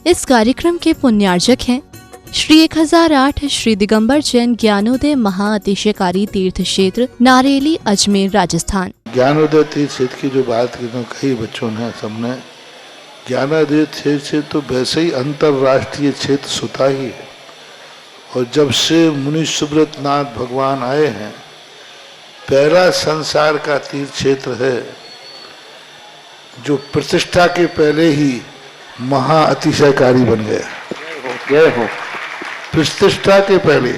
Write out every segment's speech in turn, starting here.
इस कार्यक्रम के पुण्यार्जक हैं श्री 1008 श्री दिगंबर जैन ज्ञानोदय महाअतिशयकारी तीर्थ क्षेत्र नारेली अजमेर राजस्थान। ज्ञानोदय तीर्थ क्षेत्र की जो बात की तो कई बच्चों ने सबने ज्ञानोदय तीर्थ क्षेत्र तो वैसे ही अंतर्राष्ट्रीय क्षेत्र सुता ही है। और जब से मुनि सुब्रत नाथ भगवान आए हैं, पहला संसार का तीर्थ क्षेत्र है जो प्रतिष्ठा के पहले ही महा अतिशयकारी बन गया। प्रतिष्ठा के पहले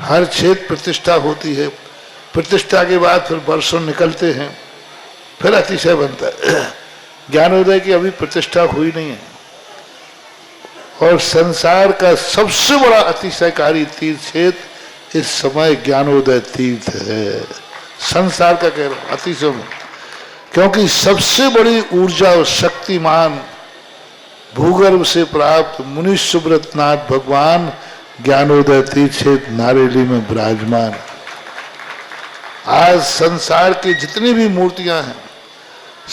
हर क्षेत्र प्रतिष्ठा होती है, प्रतिष्ठा के बाद फिर वर्षों निकलते हैं, फिर अतिशय बनता है। ज्ञानोदय की अभी प्रतिष्ठा हुई नहीं है। और संसार का सबसे बड़ा अतिशयकारी तीर्थ क्षेत्र इस समय ज्ञानोदय तीर्थ है। संसार का कह रहा हूं अतिशय में, क्योंकि सबसे बड़ी ऊर्जा और शक्तिमान भूगर्भ से प्राप्त मुनि सुब्रत नाथ भगवान ज्ञानोदय तीर्थ क्षेत्र नारेली में विराजमान। आज संसार की जितनी भी मूर्तियां हैं,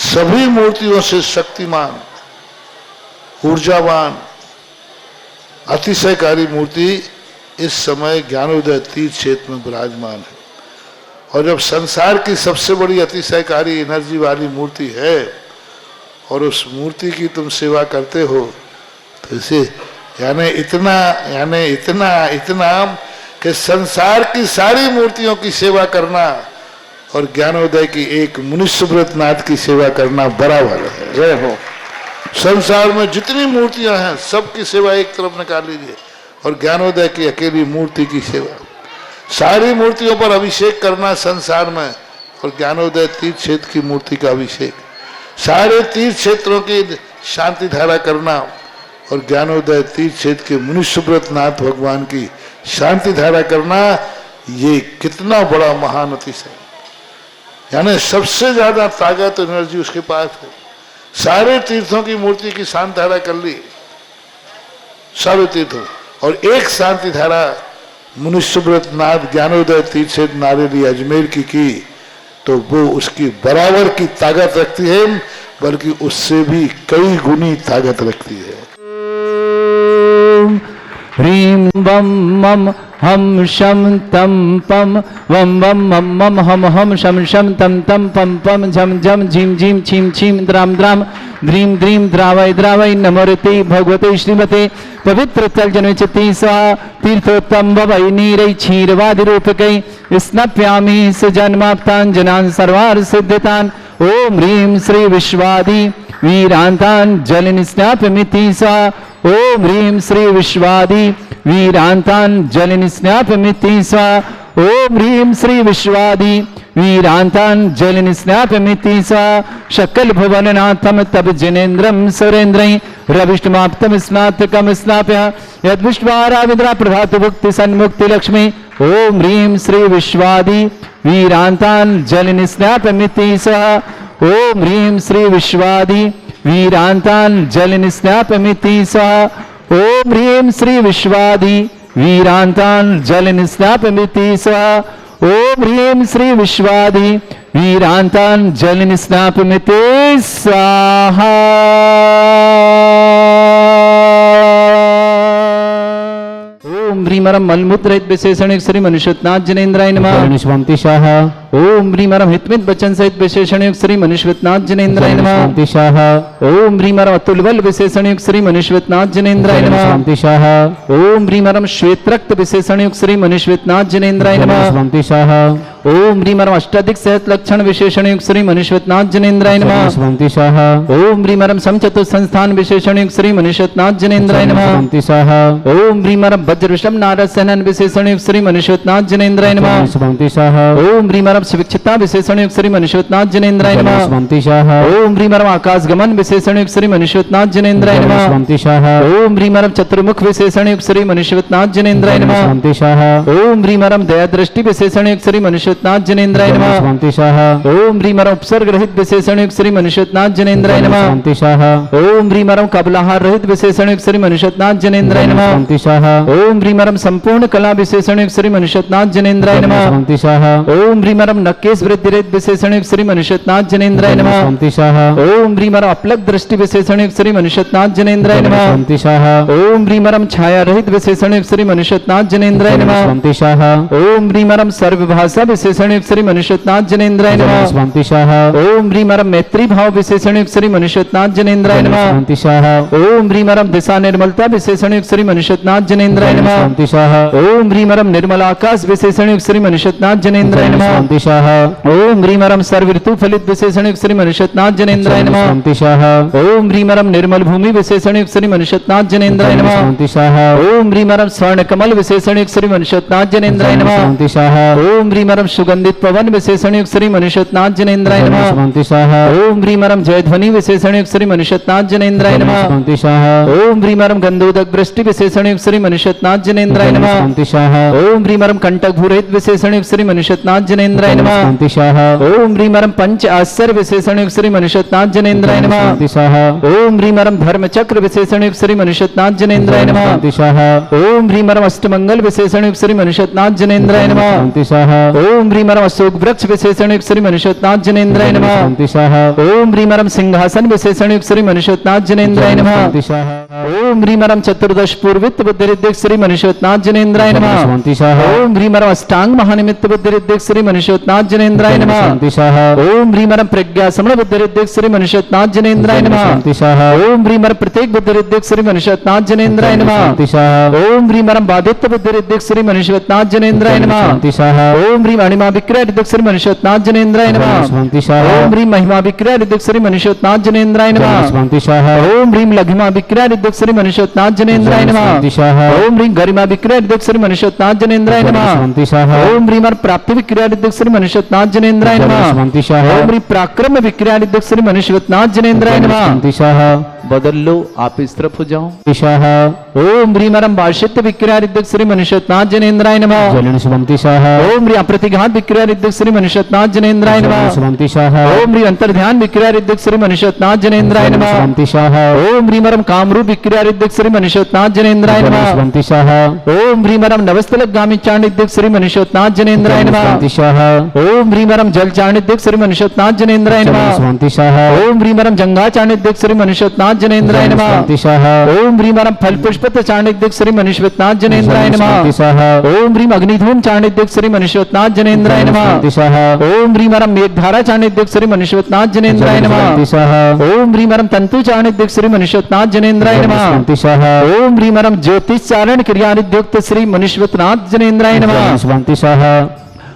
सभी मूर्तियों से शक्तिमान, ऊर्जावान, अतिशयकारी मूर्ति इस समय ज्ञानोदय तीर्थ क्षेत्र में विराजमान है। और जब संसार की सबसे बड़ी अतिशयकारी एनर्जी वाली मूर्ति है और उस मूर्ति की तुम सेवा करते हो, तो इसे यानी इतना कि संसार की सारी मूर्तियों की सेवा करना और ज्ञानोदय की एक मुनि सुब्रत नाथ की सेवा करना बराबर है। जय हो। संसार में जितनी मूर्तियां हैं सबकी सेवा एक तरफ निकाल लीजिए और ज्ञानोदय की अकेली मूर्ति की सेवा। सारी मूर्तियों पर अभिषेक करना संसार में और ज्ञानोदय तीर्थ क्षेत्र की मूर्ति का अभिषेक, सारे तीर्थ क्षेत्रों की शांति धारा करना और ज्ञानोदय तीर्थ क्षेत्र के मुनि सुब्रत नाथ भगवान की शांति धारा करना, ये कितना बड़ा महान अतिशय। यानी सबसे ज्यादा ताकत एनर्जी उसके पास है। सारे तीर्थों की मूर्ति की शांति धारा कर ली, सारे तीर्थों, और एक शांति धारा मुनि सुब्रत नाथ ज्ञानोदय तीर्थ क्षेत्र नारेली अजमेर की तो वो उसकी बराबर की ताकत रखती है, बल्कि उससे भी कई गुनी ताकत रखती है। ह्रीं बम मम हम शम तम पम वम वम मम मम हम हम शम शम तम तम पम पम झम झम झीम झीम छीम छीम द्राम द्राम द्रीम द्रीम द्रावय द्रावय नमोरते भगवते श्रीमते पवित्र तल जनचिति स्वाहा तीर्थोत्तम भवै नीरै क्षीरवादि रूपकै स्नप्यामि सुजन्माप्तान् जनान् सर्वार्थ सिद्धितान्। ओम ह्रीं श्री विश्वादि वीरान्तान् जलिन स्नापमिति स्वाहा। ओम ह्रीं श्री विश्वादि वीरान्तान् जलिन स्नापमिति स्वाहा। ओम ह्रीं श्री विश्वादि वीरान्तान् जलिन स्नापमिति स्वाहा। शकल भुवननाथम तब जिनेन्द्रम सुरेन्द्रै रविष्टमाप्तम स्नातकम स्नाप्य यद्विष्वाराविद्रा प्रभात भुक्ति सन्मुक्ति लक्ष्मी। ओम ह्रीं श्री विश्वादि वीरान्तान् जलिन स्नापमिति स्वाहा। ओम ह्रीं श्री विश्वादि वीरान्तान् जलिन स्नापमिति स्वाहा। ओम ह्रीं श्री विश्वादि वीरान्तान् जलिन स्नापमिति स्वाहा। ओम ह्रीं श्री विश्वादि वीरान्तान् जलिन स्नापमिति स्वाहा। ओम ह्रीमरम मलमूत्र विशेषण श्री मनुष्यनाथ जनेन्द्राय नमः। स्वांति शाह। ओम ह्रीमरम हितमित बचन सहित विशेषण श्री मनुष्यनाथ जनेन्द्राय नमः। स्वांति शाह। ओम ह्रीमरम अतुलबल विशेषण श्री मनुष्यनाथ जनेन्द्राय नमः। स्वांति शाह। ओम ह्रीमरम श्वेत विशेषण श्री मनुष्यनाथ जनेन्द्राय नमः। स्वांति शाह। ओम ह्रीमरम अष्टाधिक सहत लक्षण विशेषण श्री मनुष्यनाथ जनेन्द्राय नमः। स्वांति शाह। ओम ह्रीमरम समचतुर संस्थान विशेषण श्री मनुष्यनाथ जनेन्द्राय नमः। स्वांति शाह। ओम ह्रीमरम वज्र विषम नारद सेनन विशेषण श्री मनुष्यनाथ जनेन्द्राय नमः। स्वांति शाह। ओम ह्रीमरम सुविक्षिता विशेषण श्री मनुष्यनाथ जनेन्द्राय नमः। स्वांति शाह। ओम ह्रीमरम आकाश गमन विशेषण श्री मनुष्यनाथ जनेन्द्राय नमः। स्वांति शाह। ओम ह्रीमरम चतुर्मुख विशेषण श्री मनुष्यनाथ जनेन्द्राय नमः। स्वांति शाह। ओम ह्रीमरम दया दृष्टि विशेषण श्री मनुष्य मनुष्यनाथ जनेन्द्राय नमः स्वांति शाह ओम ह्रीमरम उपसर्ग रहित विशेषण युक्त श्री मनुष्यनाथ जनेन्द्राय नमः स्वांति शाह ओम ह्रीमरम कबलाहार रहित विशेषण युक्त श्री मनुष्यनाथ जनेन्द्राय नमः स्वांति शाह ओम ह्रीमरम संपूर्ण कला विशेषण युक्त श्री मनुष्यनाथ जनेन्द्राय नमः स्वांति शाह ओम ह्रीमरम नक्केश वृद्धि रहित विशेषण युक्त श्री मनुष्यनाथ जनेन्द्राय नमः स्वांति शाह ओम ह्रीमरम अपलक दृष्टि विशेषण युक्त श्री मनुष्यनाथ जनेन्द्राय नमः स्वांति शाह ओम ह्रीमरम छाया रहित विशेषण युक्त श्री मनुष्यनाथ जनेन्द्राय नमः स्वांति शाह ओम ह्रीमरम सर्वभाषा विशेषण युक्त श्री मनुष्यनाथ जनेन्द्राय नमः स्वांति शाह ओम ह्रीमरम मैत्री भाव विशेषण युक्त श्री मनुष्यनाथ जनेन्द्राय नमः स्वांति शाह ओम ह्रीमरम दिशा निर्मलता विशेषण युक्त श्री मनुष्यनाथ जनेन्द्राय नमः स्वांति शाह ओम ह्रीमरम निर्मल आकाश विशेषण युक्त श्री मनुष्यनाथ जनेन्द्राय नमः स्वांति शाह ओम ह्रीमरम सर्व ऋतु फलित विशेषण युक्त श्री मनुष्यनाथ जनेन्द्राय नमः स्वांति शाह ओम ह्रीमरम निर्मल भूमि विशेषण युक्त श्री मनुष्यनाथ जनेन्द्राय नमः स्वांति शाह ओम ह्रीमरम स्वर्ण कमल विशेषण युक्त श्री मनुष्यनाथ जनेन्द्राय नमः स्वांति शाह ओम ह्रीमरम सुगंधित पवन विशेषण युक्त श्री मनुष्यनाथ जनेन्द्राय नमः स्वांति शाह ओम ह्रीमरम जयध्वनि विशेषण युक्त श्री मनुष्यनाथ जनेन्द्राय नमः स्वांति शाह ओम ह्रीमरम गंधोदक वृष्टि विशेषण युक्त श्री मनुष्यनाथ जनेन्द्राय नमः स्वांति शाह ओम ह्रीमरम कंटक भूरहित विशेषण युक्त श्री मनुष्यनाथ जनेन्द्राय नमः स्वांति शाह ओम ह्रीमरम पंच आश्चर्य विशेषण युक्त श्री मनुष्यनाथ जनेन्द्राय नमः स्वांति शाह ओम ह्रीमरम धर्म चक्र विशेषण युक्त श्री मनुष्यनाथ जनेन्द्राय नमः स्वांति शाह ओम ह्रीमरम अष्टमंगल विशेषण युक्त श्री मनुष्यनाथ जनेन्द्राय नमः स्वांति शाह ओम ह्रीमरम अशोक वृक्ष विशेषण युक्त श्री मनुष्यनाथ जनेन्द्राय नमः स्वांति शाह ओम ह्रीमरम सिंहासन विशेषण युक्त श्री मनुष्यनाथ जनेन्द्राय नमः स्वांति शाह ओम ह्रीमरम चतुर्दश पूर्वित बुद्धिरिद्धिक श्री मनुष्यनाथ जनेन्द्राय नमः स्वांति शाह ओम ह्रीमरम अष्टांग महानिमित्त बुद्धिरिद्धिक श्री मनुष्यनाथ जनेन्द्राय नमः स्वांति शाह ओम ह्रीमरम प्रज्ञा समण बुद्धिरिद्धिक श्री मनुष्यनाथ जनेन्द्राय नमः स्वांति शाह ओम ह्रीमर प्रत्येक बुद्धिरिद्धिक श्री मनुष्यनाथ जनेन्द्राय नमः स्वांति शाह ओम ह्रीमरम बाधित्य बुद्धिरिद्धिक श्री मनुष्यनाथ जनेन्द्राय नमः स्वांति शाह ओम ह्रीम अणिमा विक्रय रिद्धिक श्री मनुष्यनाथ जनेन्द्राय नमः स्वांति शाह ओम ह्रीम महिमा विक्रय रिद्धिक श्री मनुष्यनाथ जनेन्द्राय नमः स्वांति शाह ओम ह्रीम लघिमा विक्रय रिद्धिक श्री मनुष्यनाथ जनेन्द्राय नमः स्वांति शाह ओम ह्रीम गरिमा विक्रय रिद्धिक श्री मनुष्यनाथ जनेन्द्राय नमः स्वांति शाह ओम ह्रीमर प्राप्ति विक्रय रिद्धिक श्री मनुष्यनाथ जनेन्द्राय नमः स्वांति शाह ओम ह्रीम पराक्रम विक्रय रिद्धिक श्री मनुष्यनाथ जनेन्द्राय नमः स्वांति शाह बदल लो आप इस तरफ हो जाओ शाह ओम ह्रीमरम भाष्यत्य विक्रय रिद्धिक श्री मनुष्यनाथ जनेन्द्राय नमः जलन स्वांति शाह ओम ह्री अप्रतिघात विक्रय रिद्धिक श्री मनुष्यनाथ जनेन्द्राय नमः स्वांति शाह ओम ह्री अंतर्ध्यान विक्रय रिद्धिक श्री मनुष्यनाथ जनेन्द्राय नमः स्वांति शाह ओम ह्रीमरम कामरूप विक्रय रिद्धिक श्री मनुष्यनाथ जनेन्द्राय नमः स्वांति शाह ओम ह्रीमरम नवस्थलक गामी चाणिद्यक श्री मनुष्यनाथ जनेन्द्राय नमः स्वांति शाह ओम ह्रीमरम जल चाणिद्यक श्री मनुष्यनाथ जनेन्द्राय नमः स्वांति शाह ओम ह्रीमरम जंगा चाणिद्यक श्री मनुष्यनाथ जनेन्द्राय नमः स्वांति शाह ओम ह्रीमरम फल पुष्पत चाणिद्यक श्री मनुष्यनाथ जनेन्द्राय नमः स्वांति शाह ओम ह्रीम अग्निधूम चाणिद्यक श्री मनुष्यनाथ जनेन्द्राय नमः स्वांति शाह ओम ह्रीमरम मेघधारा चाणिद्यक श्री मनुष्यनाथ जनेन्द्राय नमः स्वांति शाह ओम ह्रीमरम तंतु चाणिद्यक श्री मनुष्यनाथ जनेन्द्राय नमः स्वांति शाह ओम ह्रीमरम ज्योतिष चारण क्रियानिद्युक्त श्री मनुष्यनाथ जनेन्द्राय नमः स्वांति शाह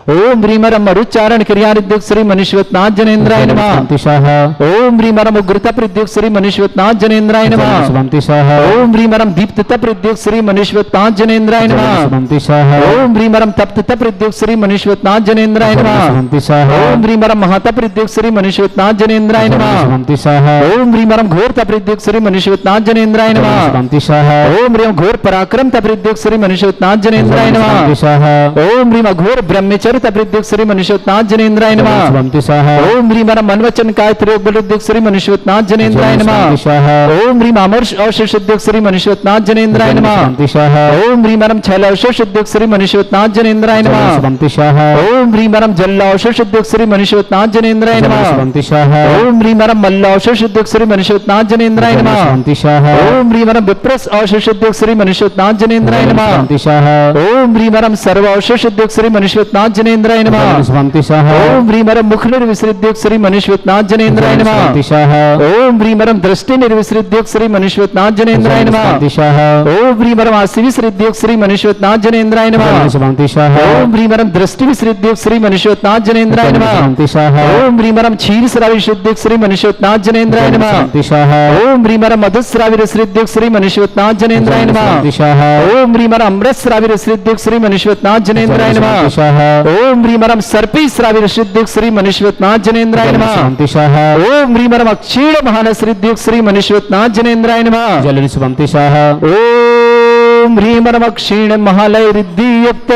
ओम ह्रीमरम मरुच्चारण क्रियानिद्युक्त श्री मनुष्यनाथ जनेन्द्राय नमः स्वांति शाह ओम ह्रीमरम उग्रता प्रद्युक्त श्री मनुष्यनाथ जनेन्द्राय नमः स्वांति शाह ओम ह्रीमरम दीप्तता प्रद्युक्त श्री मनुष्यनाथ जनेन्द्राय नमः स्वांति शाह ओम ह्रीमरम तप्तता प्रद्युक्त श्री मनुष्यनाथ जनेन्द्राय नमः स्वांति शाह ओम ह्रीमरम महाता प्रद्युक्त श्री मनुष्यनाथ जनेन्द्राय नमः स्वांति शाह ओम ह्रीमरम घोरता प्रद्युक्त श्री मनुष्यनाथ जनेन्द्राय नमः स्वांति शाह ओम ह्रीम घोर पराक्रम प्रद्युक्त श्री मनुष्यनाथ जनेन्द्राय नमः स्वांति शाह ओम ह्रीम घोर ब्रह्मचर्य प्रद्युक्त श्री मनुष्यनाथ जनेन्द्राय नमः स्वांति शाह ओम ह्रीमरम मनवचन काय त्रयोग प्रद्युक्त श्री मनुष्यनाथ जनेन्द्राय नमः स्वांति शाह ओम ह्रीम अमर्ष अवशेष उद्युक्त श्री मनुष्यनाथ जनेन्द्राय नमः स्वांति शाह ओम ह्रीमरम छल अवशेष उद्युक्त श्री मनुष्यनाथ जनेन्द्राय नमः स्वांति शाह ओम ह्रीमरम जल अवशेष उद्युक्त श्री मनुष्यनाथ जनेन्द्राय नमः स्वांति शाह ओम ह्रीमरम मल्ल अवशेष उद्युक्त श्री मनुष्यनाथ जनेन्द्राय नमः स्वांति शाह ओम ह्रीमरम विप्रस अवशेष उद्युक्त श्री मनुष्यनाथ जनेन्द्राय नमः स्वांति शाह ओम ह्रीमरम सर्व अवशेष उद्युक्त श्री मनुष्यनाथ जनेन्द्राय नमः स्वांति शाह ओम ह्रीमरम मुख निर्विसृद्युक्त श्री मनुष्यनाथ जनेन्द्राय नमः स्वांति शाह ओम ह्रीमरम दृष्टि निर्विसृद्युक्त श्री मनुष्यनाथ जनेन्द्राय नमः स्वांति शाह ओम ह्रीमरम आशीविसृद्युक्त श्री मनुष्यनाथ जनेन्द्राय नमः स्वांति शाह ओम ह्रीमरम दृष्टि विसृद्युक्त श्री मनुष्यनाथ जनेन्द्राय नमः स्वांति शाह ओम ह्रीमरम क्षीर श्राविशुद्युक्त श्री मनुष्यनाथ जनेन्द्राय नमः स्वांति शाह ओम ह्रीमरम मधुश्राविरसृद्युक्त श्री मनुष्यनाथ जनेन्द्राय नमः स्वांति शाह ओम ह्रीमरम अमृत श्राविरसृद्युक्त श्री मनुष्यनाथ जनेन्द्राय नमः स्वांति शाह ओम ह्रीमरम सर्पी श्राविरसृद्युक्त श्री मनुष्यनाथ जनेन्द्राय नमः स्वांति शाह ओम ह्रीमरम अक्षीण महानसृद्युक्त श्री मनुष्यनाथ जनेन्द्राय नमः जलन स्वांति शाह ओम ह्रीमरम अक्षीण महालय रिद्धियुक्त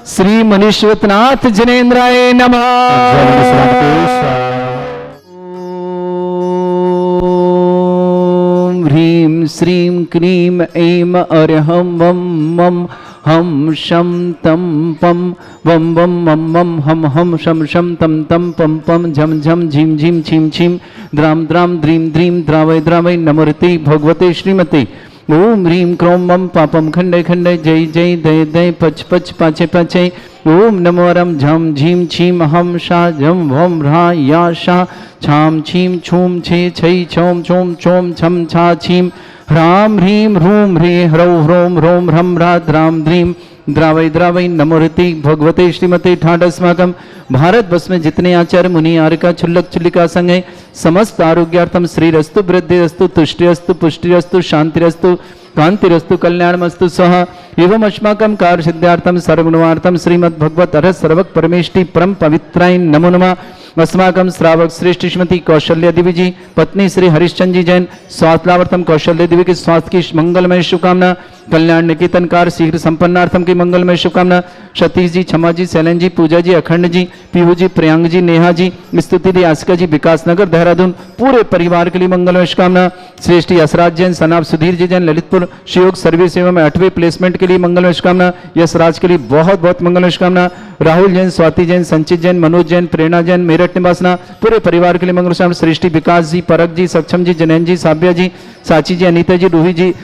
श्री मनीश्वरनाथ जनेन्द्राय नमः। ओम ह्रीं श्रीं क्लीं ऐं अरहं वं मं हम शम तम पम वम वम मम मम हम शम शम तम तम पम पम झम झम झीम झीम छीम छीम द्राम द्राम द्रीम द्रीम द्रावय द्रावय नमोरते भगवते श्रीमते। ओम ह्रीं क्रों मम पापम खंडे खंडे जय जय दय दय पच पच पाचे पाचे। ओम नमो रम झम झीम छीम हम शा झम भम ह्रा या शा छाम छीम छूम छे छै छौम छोम छोम छम छा छीम ह्राम ह्रीं ह्रूम ह्री ह्रौ ह्रोम ह्रोम ह्रम ह्रा द्राम द्रीम द्रावय द्रावय नमोरति भगवते श्रीमते। ठाडस्माकम भारत वर्ष में जितने आचार्य मुनि आर्का छुल्लक छुल्लिका संग है समस्त आरोग्यार्थम श्रीरस्तु वृद्धिरस्तु तुष्टिरस्तु पुष्टिरस्तु शांतिरस्तु कांतिरस्तु कल्याणमस्तु सह एवं अस्माकं कार्य सिद्धार्थम सर्वगुणार्थम श्रीमद् भगवत अरहत सर्वक परमेष्टि परम पवित्राय नमो नमः। अस्माकं श्रावक श्रेष्ठ श्रीमती कौशल्या देवी जी पत्नी श्री हरिश्चंद्र जी जैन स्वास्थ्यार्थम कौशल्या देवी के स्वास्थ्य की मंगलमय शुभकामना। कल्याण निकेतन कार शीघ्र संपन्नार्थम की मंगलमय शुभकामना। सतीश जी क्षमा जी शैलन जी पूजा जी अखंड जी पीहू जी प्रियांक जी नेहा जी स्तुति दी आसिका जी विकास नगर देहरादून पूरे परिवार के लिए मंगलमय शुभकामना। श्रेष्ठ यशराज जैन सनाब सुधीर जी जैन ललितपुर शिवयोग सर्विस सेवा में 8वें प्लेसमेंट के लिए मंगलमय शुभकामना। यशराज के लिए बहुत बहुत मंगलमय शुभकामना। राहुल जैन स्वाति जैन संचित जैन मनोज जैन प्रेरणा जैन मेरठ निवासना पूरे परिवार के लिए मंगल शुभकामना। सृष्टि विकास जी परक जी सक्षम जी जनैन जी साब्या जी साची जी अनीता जी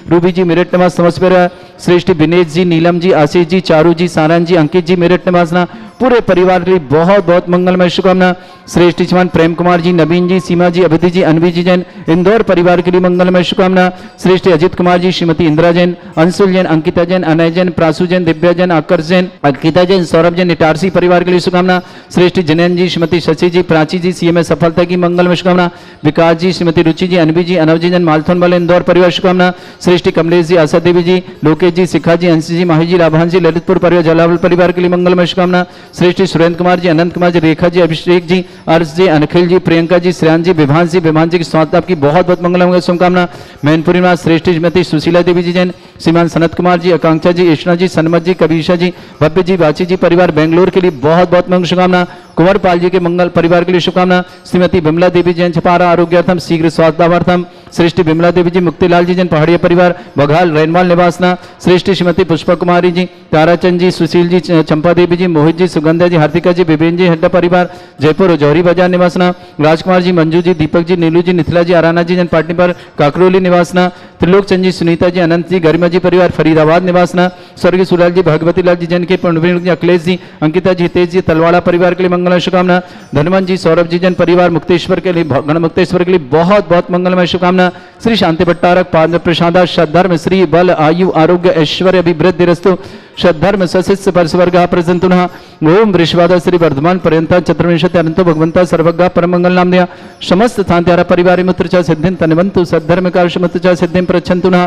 रूबी जी मेरठ निवास समस्त परिवार। श्रेष्ठ विनेश जी नीलम जी आशीष जी चारू जी सारण जी अंकित जी मेरठ निवासना पूरे परिवार के लिए बहुत बहुत मंगलमय शुभकामना। श्रेष्ठ श्रीमान प्रेम कुमार जी नवीन जी सीमा जी अभिधि जी अनवी जी जैन इंदौर परिवार के लिए मंगलमय शुभकामना। श्रेष्ठ अजित कुमार जी श्रीमती इंदिरा जैन अंशुल जैन अंकिता जैन अनय जैन प्रासु जैन दिव्या जैन आकर्ष जैन अंकिता जैन सौरभ जैन इटारसी परिवार के लिए शुभकामना। श्रेष्ठ जनैन जी श्रीमती शशि जी प्राची जी सीएमए सफलता की मंगलमय शुभकामना। विकास जी श्रीमती रुचि जी अनवी जी अनव जी जैन मालथोन वाले इंदौर परिवार शुभकामना। श्रेष्ठ कमलेश जी आशा देवी जी लोकेश जी शिखा जी अंशी जी माही जी लाभान जी ललितपुर परिवार जलावल परिवार के लिए मंगलमय शुभकामना। श्रेष्ठ सुरेंद्र कुमार जी अनंत कुमार जी रेखा जी अभिषेक जी अर्श जी अनखिल जी प्रियंका जी श्रेयान जी विभान जी की स्वास्थ्य आपकी बहुत बहुत मंगलमय शुभकामना। मैनपुरी में श्रेष्ठ श्रीमती सुशीला देवी जी जैन श्रीमान सनत कुमार जी आकांक्षा जी ईष्णा जी सन्मत जी कबीशा जी भव्य जी बाची जी परिवार बेंगलोर के लिए बहुत बहुत मंगल शुभकामना। कुंवर पाल जी के मंगल परिवार के लिए शुभकामना। श्रीमती बिमला देवी जैन छपारा आरोग्यार्थम शीघ्र स्वास्थ्यार्थम। श्रेष्ठ बिमला देवी जी मुक्तिलाल जी जैन पहाड़िया परिवार बघाल रैनवाल निवासना। श्रेष्ठ श्रीमती पुष्पा कुमारी जी ताराचंद जी सुशील जी चंपा देवी जी मोहित जी सुगंधा जी हार्दिका जी विवेन जी हड्डा परिवार जयपुर जौहरी बाजार निवासना। राजकुमार जी मंजू जी दीपक जी नीलू जी मिथिला जी आराना जी जन पाटनी पर काकरोली निवासना। त्रिलोक चंद जी सुनीता जी अनंत जी गरिमा जी परिवार फरीदाबाद निवासना। स्वर्गीय सुलाल जी भगवती लाल जी जन के पंडवीर जी अखिलेश जी अंकिता जी हितेश जी तलवाड़ा परिवार के लिए मंगलमय शुभकामना। धनवंत जी सौरभ जी जन परिवार मुक्तेश्वर के लिए गणमुक्तेश्वर के लिए बहुत बहुत मंगलमय शुभकामना। श्री शांति भट्टारक पाद प्रसादा सद्धर्म श्री बल आयु आरोग्य ऐश्वर्य अभिवृद्धि रस्तु सद्धर्म सशिष्य परस्वर्ग प्रसंतुनः। ओम वृषवाद श्री वर्धमान पर्यंता चतुर्विंशति अनंतो भगवंता सर्वज्ञ परम मंगल नाम दिया समस्त शांत्यारा परिवार मुत्र च सिद्धिं तनवंतु सद्धर्म कार्य च सिद्धिं प्रच्छन्तु नः।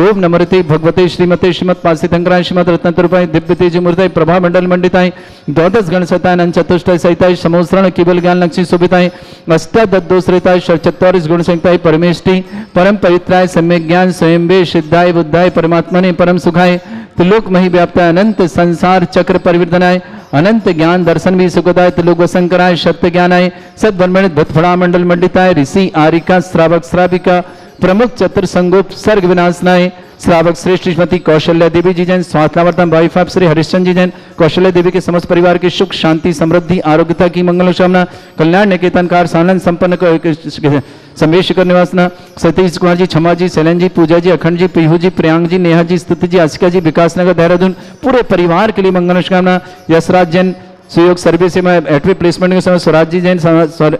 ओम नमोते भगवते श्रीमते श्रीमत् पासितंकराय श्रीमद रत्नतुरपाय दिव्य तेज मूर्ताय प्रभा मंडल मंडिताय द्वादश गण सताय चतुष्टय सहिताय समोसरण केवल ज्ञान लक्ष्मी शोभिताय अष्टादशोश्रिताय चत्वारिश गुण संहिताय परमेष्टि परम पवित्राय सम्यक ज्ञान स्वयं वे सिद्धाय बुद्धाय परमात्मने परम सुखाय त्रिलोक मही व्याप्ताय अनंत संसार चक्र परिवर्तनाय अनंत ज्ञान दर्शन भी सुखदाय त्रिलोक वसंकराय सत्य ज्ञानाय सद्ब्रह्मण भत्फड़ा मंडल मंडिताय ऋषि आरिका श्रावक श्राविका प्रमुख चतुर संगोप सर्ग विनाशनाय श्रावक श्रेष्ठ श्रीमती कौशल्या देवी जी जैन स्वास्थ्यावर्तन वाइफ ऑफ श्री हरिश्चंद्र जी जैन कौशल्या देवी के समस्त परिवार की सुख शांति समृद्धि आरोग्यता की मंगल कामना। कल्याण निकेतनकार सानंद संपन्न समेश कर निवासना। सतीश कुमार जी क्षमा जी शैलन जी पूजा जी अखंड जी पीहू जी प्रियांक जी नेहा जी स्तुति जी आसिका जी विकास नगर देहरादून पूरे परिवार के लिए मंगल कामना। यशराज जैन सुयोग सर्विस से मैं 8वें प्लेसमेंट के समय स्वराज जी जैन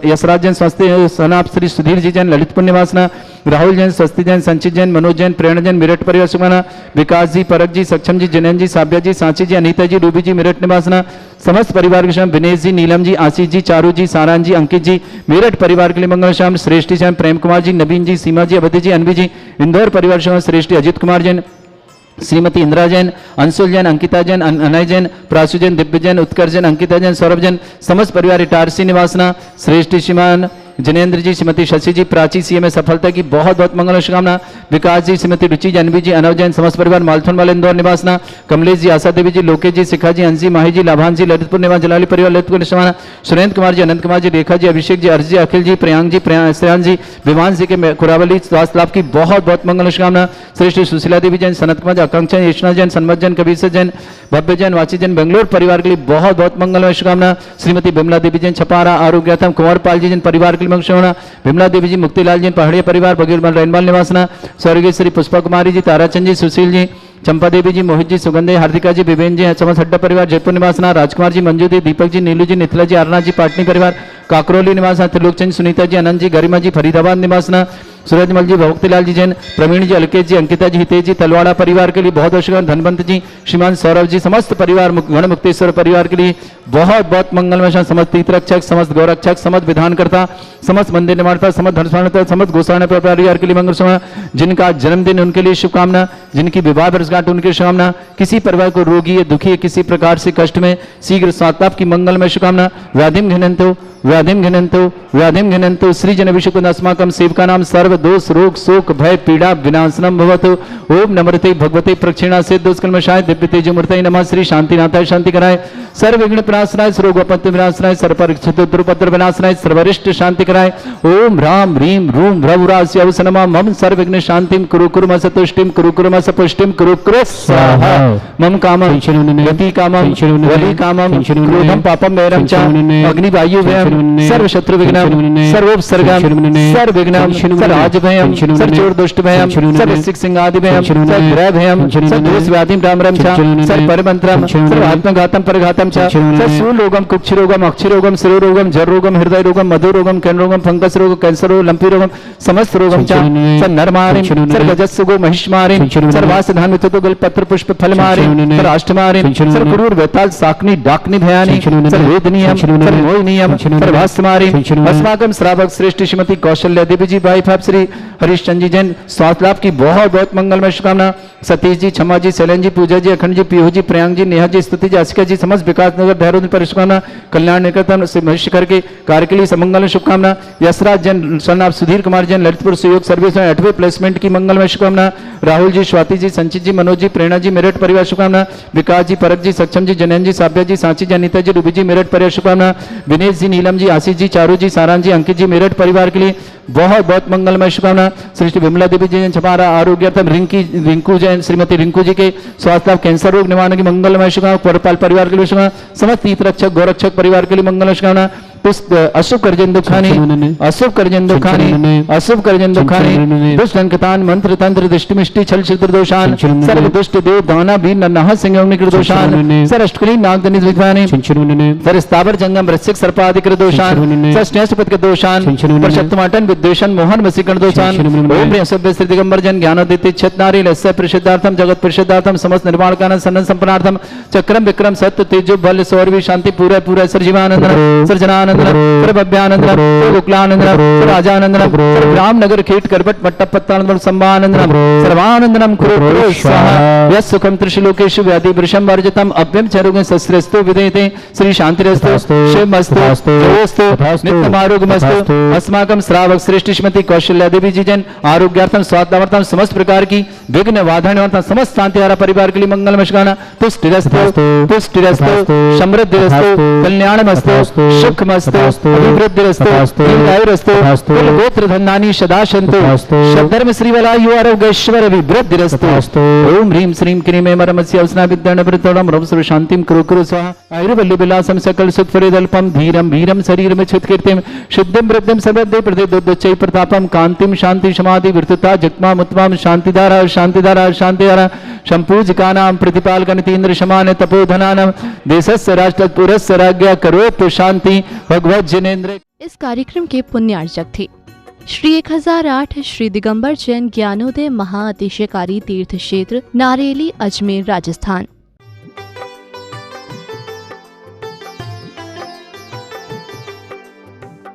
यशराज जैन स्वास्थ्य सनाप श्री सुधीर जी जैन ललितपुर निवासना। राहुल जैन स्वस्ति जैन संचित जैन मनोज जैन प्रेरणा जैन मेरठ परिवार सुखाना। विकास जी परक जी सक्षम जी जनैन जी साब्या जी सांची जी अनीता जी रूबी जी मेरठ निवासना। समस्त परिवार के शाम विनेश जी नीलम जी आशीष जी चारू जी सारान जी अंकित जी मेरठ परिवार के लिए मंगल शाम। श्रेष्ठ श्याम प्रेम कुमार जी नवीन जी सीमा जी अवधि जी अनवी जी इंदौर परिवार शाम। श्रेष्ठ अजित कुमार जैन श्रीमती इंदिरा जैन अंशुल जैन अंकिता जैन अनय जैन प्रासु जैन दिव्य जैन उत्कर्ष जैन अंकिता जैन सौरभ जैन समस्त परिवार इटारसी निवासना। श्रेष्ठ श्रीमान जिनेंद्र जी, श्रीमती शशि जी, प्राची सीए में सफलता की बहुत बहुत मंगल शुभकामना। विकास जी, श्रीमती रुचि, जानवी जी, अनव जैन, समस्त परिवार मालथन वाले इंदौर निवासना। कमलेश जी, आशा देवी जी, लोकेश जी, शिखा जी, अंशी, माही जी, लाभान जी, ललितपुर निवास जलाली परिवार ललितपुर निवास, सुरेंद्र कुमार जी, अनंत कुमार जी, रेखा जी, अभिषेक जी, अर्ज जी, अखिल जी, प्रियांक जी, श्रेयांश जी, विमान जी के खुरावली स्वास्थ्य लाभ की बहुत बहुत मंगल शुभकामना। श्री श्री सुशीला देवी जैन, सनत कुमार, आकांक्षा यशना जैन, सन्मत जैन, कबीर से जैन, भव्य जैन, वाची जैन, बेंगलोर परिवार के लिए बहुत बहुत मंगलमय शुभकामना। श्रीमती बिमला देवी जैन, छपारा आरोग्यतम, कुंवर पाल जी जैन, परिवार के लिए मंगल शुभकामना। बिमला देवी जी, मुक्तिलाल जैन, पहाड़िया परिवार, बगीर रैनबाल निवासना। स्वर्गीय श्री पुष्पा कुमारी जी, ताराचंद जी, सुशील जी, चंपा देवी जी, मोहित जी, सुगंधे, हार्दिका जी, विवेन जी, समस्त हड्डा परिवार जयपुर निवासना। राजकुमार जी, मंजू दी, दीपक जी, नीलू जी, निथला जी, आरना जी, पाटनी परिवार, काकरोली निवासना। त्रिलोकचंद, सुनीता जी, आनंद जी, गरिमा जी, फरीदाबाद निवासना। सूरजमल जी, भक्तिलाल जी जैन, प्रवीण जी, अलकेश जी, अंकिता जी, हितेश जी, तलवाड़ा परिवार के लिए बहुत बहुत शुभकामना। धनवंत जी, श्रीमान सौरभ जी, समस्त परिवार गण मुक्तेश्वर परिवार के लिए बहुत बहुत मंगलमय। समस्त तीर्थरक्षक, समस्त गौरक्षक, समस्त विधानकर्ता, समस्त मंदिर निर्माणता, समस्त धर्मस्थान, समस्त गोसाना परिवार के लिए मंगल शुभकामना। जिनका जन्मदिन उनके लिए शुभकामना, जिनकी विवाह वर्षगांठ उनकी शुभकामना। किसी परिवार को रोगी है, दुखी है, किसी प्रकार से कष्ट में शीघ्र स्वास्थ्य की मंगलमय शुभकामना। व्याधिम घिनंतो व्याधिम घिनंतो व्याधिम घिनंतो सृजन अभिषेक अस्माकं सेवका नाम सर्व दोष रोग शोक भय पीड़ा विनाशनम भवतु। ओम नमस्ते भगवते प्रक्षिणा से दुष्कर्मशाय दिव्य तेजमूर्तये नमः। श्री शांतिनाथाय शांति कराय, सर्व विघ्न विनाशनाय, सर्वोपत्ति विनाशनाय, सर्वपरिचित दुर्पत्र विनाशनाय, सर्वरिष्ट शांति कराय। ओम राम ह्रीम रूम भ्रवरास्य अवसनमा मम सर्व विघ्न शांतिम कुरु कुरु मस तुष्टिम कुरु कुरु मस पुष्टिम कुरु कुरु स्वाहा। मम कामं गति कामं वली कामं क्रोधं पापं वैरं च अग्नि वायु व्ययं सर्व शत्रु विघ्नं सर्वोपसर्गं सर्व विघ्नं सर्व भयं सर्व चोर दुष्ट भयं सर्व सिख सिंहादि भयं सर्व ग्रह भयं सर्व दोष व्याधिं रामरम च सर्व परमंत्रं सर्व आत्मघातं परघातं च सर्व सुलोगम कुक्षरोगम अक्षरोगम शिरोरोगम जर रोगम हृदय रोगम मधु रोगम कैन रोगम फंगस रोग कैंसर रोग लंपी रोगम समस्त रोगम च सर्व नरमारिं सर्व गजस्सुगो महिष्मारिं सर्व वासधान मिथुतो गल पत्र पुष्प फल मारिं सर्व अष्टमारिं सर्व क्रूर वेताल साकनी डाकनी भयानी सर्व वेदनीयम सर्व मोहिनीयम सर्वास्मारी अस्माकं श्रावक श्रेष्ठ श्रीमती कौशल्या देवी जी, वाइफ ऑफ श्री हरिश्चंद्र जी जैन, स्वास्थ्य लाभ की बहुत बहुत मंगलमय शुभकामना। सतीश जी, क्षमा जी, शैलन जी, पूजा जी, अखंड जी, पीहू जी, प्रियांक जी, नेहा जी, स्तुति जी, आशिका जी, समस्त विकास नगर देहरादून पर शुभकामना। कल्याण निकटतम शिखर के कार्य के लिए समंगल शुभकामना। यशराज जैन, सन ऑफ सुधीर कुमार जैन, ललितपुर सहयोग सर्विस में 8वें प्लेसमेंट की मंगलमय शुभकामना। राहुल जी, स्वाति जी, संचित जी, मनोज जी, प्रेरणा जी, मेरठ परिवार शुभकामना। विकास जी, परक जी, सक्षम जी, जनन जी, साब्या जी, सांची जी, अनिता जी, रूबी जी, मेरठ परिवार शुभकामना। विनेश जी, नीलम जी, आशीष जी, चारू जी, सारांश जी, अंकित जी, मेरठ परिवार के लिए बहुत बहुत मंगलमय शुभकामना। श्री विमला देवी जैन, छपारा आरोग्यतम, रिंकू जैन, श्रीमती रिंकू जी के स्वास्थ्य लाभ, कैंसर रोग निवारण की मंगलमय शुभकामना। परपाल परिवार के लिए शुभकामना। समस्त तीर्थरक्षक गौरक्षक परिवार के लिए मंगलमय शुभकामना। अशुभ करजन दुखानी अशुभ करजन दुखानी अशुभ करजन दुखानी दुष्ट अंकतान मंत्र तंत्र दृष्टि मिष्टि छल छिद्र दोषान सर्व दुष्ट देव दाना भी नन्हा सिंह दोषान सर अष्टकली नागदनि विद्वानी सर स्थावर जंगम वृश्चिक सर्पादिक दोषान सर स्नेहपद के दोषान प्रशक्तमाटन विद्वेषण मोहन वसीकरण दोषान ओम बृहस्पति श्री दिगंबर जन ज्ञानोदित छतनारी लस्य प्रसिद्धार्थम जगत प्रसिद्धार्थम समस्त निर्माण कान सन्न संपन्नार्थम चक्रम विक्रम सत्य तेजो बल सौरवी शांति पूरा पूरा सर जीवानंद सर जनानंद सर्वभव्यानंदनम सर्वकुलानंदनम सर्वाजानंदनम सर्वरामनगर खेट करबट मट्टपत्तानंदनम संभानंदनम सर्वानंदनम कुरु स्वाहा। यस् सुखम त्रिशलोकेषु व्याधि वृषम वर्जितम अभ्यम चरुगे सस्त्रस्तु विदेते श्री शांतिरस्तु शिवमस्तु जोस्तु नित्यमारोग्यमस्तु। अस्माकं श्रावक श्रेष्ठ श्रीमती कौशल्या देवी जी जन आरोग्यार्थम स्वास्थ्यार्थम समस्त प्रकार की विघ्न बाधा निवारण समस्त शांतिहारा परिवार के लिए मंगलमय शुभकामना। तुष्टिरस्तु समृद्धिरस्तु कल्याणमस्तु सुखमस्तु अभिवृद्धिरस्तु दीर्घायुरस्तु कुल गोत्र धन्यानि सदा सन्तु शब्दर्म श्रीवलायु आरोग्यैश्वर्य अभिवृद्धिरस्तु। ओम ह्रीं श्रीं क्रीं मरमस्य औष्णा विद्यानवृतोडम रव सर्व शांतिं कुरु कुरु स्वाहा। आयुर्वल्ली विलासम सकल सुख फरिदल्पम धीरम वीरम शरीरम छुत्कीर्तिम शुद्धिं वृद्धिं समृद्धि प्रतिदुच्चै प्रतापम कांतिम शांति समाधि वृत्तता जगमा मुत्वाम शांतिधारा शांतिधारा शांतिधारा संपूजिकानां प्रतिपालकनितीन्द्र समान तपोधनानां देशस्य राष्ट्रपुरस्य राज्ञा करोतु शांति भगवत जिनेन्द्र। इस कार्यक्रम के पुण्यार्चक थे श्री 1008 श्री दिगंबर जैन ज्ञानोदय महाअतिशयकारी तीर्थ क्षेत्र नारेली, अजमेर, राजस्थान।